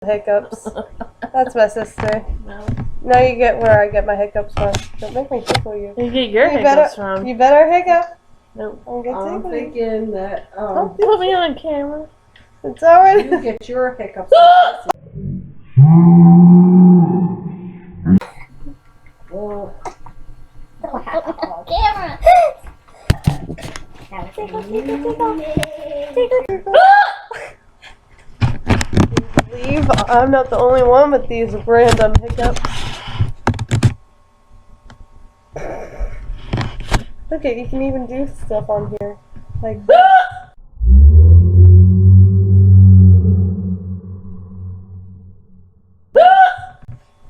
Hiccups. That's my sister. No. Now you get where I get my hiccups from. Don't make me tickle you. You get your You hiccups better, from. You better hiccup. Nope. I'm gonna I'm tickle you. thinking that Don't put me on camera. It's already. you get your hiccups. Well, Camera! Tickle. Believe I'm not the only one with these random hiccups. Look at you can even do stuff on here like this.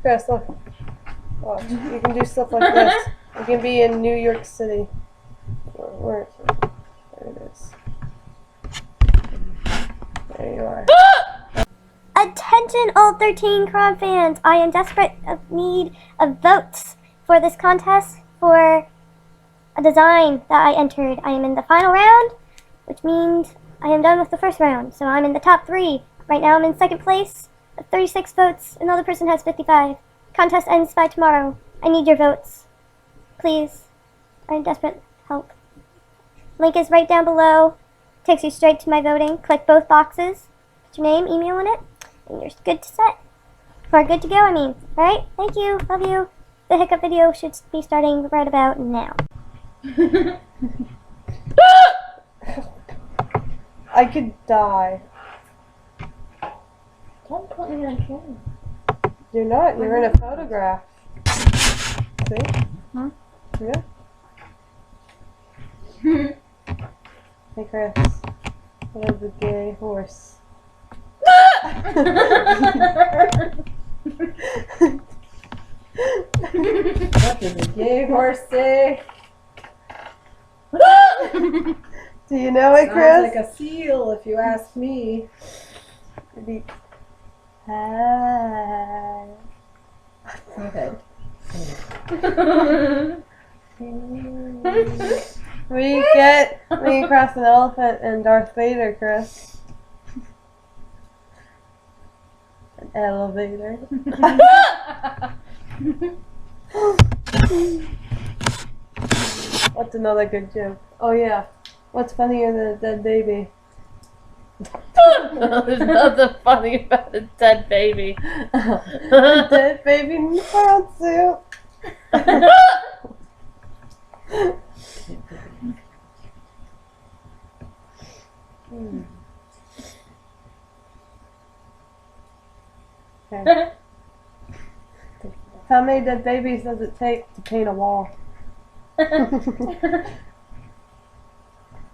Chris, look. Watch. You can do stuff like this. You can be in New York City. Where is it? There it is. There you are. Attention all 13 Kron fans! I am desperate of need of votes for this contest for a design that I entered. I am in the final round, which means I am done with the first round. So I'm in the top 3. Right now I'm in second place with 36 votes. Another person has 55. Contest ends by tomorrow. I need your votes. Please. I'm desperate help. Link is right down below. Takes you straight to my voting. Click both boxes. Put your name, email in it, and you're good to set. Or good to go, I mean. Alright? Thank you. Love you. The hiccup video should be starting right about now. I could die. Don't put me on camera. You're not. You're in a photograph. See? Huh? Yeah. Hey Chris. What is a gay horse? what does a gay horse say? Do you know it, Chris? Sounds like a seal, if you ask me. Maybe. Hi. Go ahead. What do you get when you cross an elephant and Darth Vader, Chris? An elevator. What's another good joke? Oh yeah. What's funnier than a dead baby? There's nothing funny about a dead baby. A dead baby in the brown suit. Okay. How many dead babies does it take to paint a wall?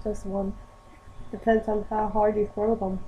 Just one. Depends on how hard you throw them.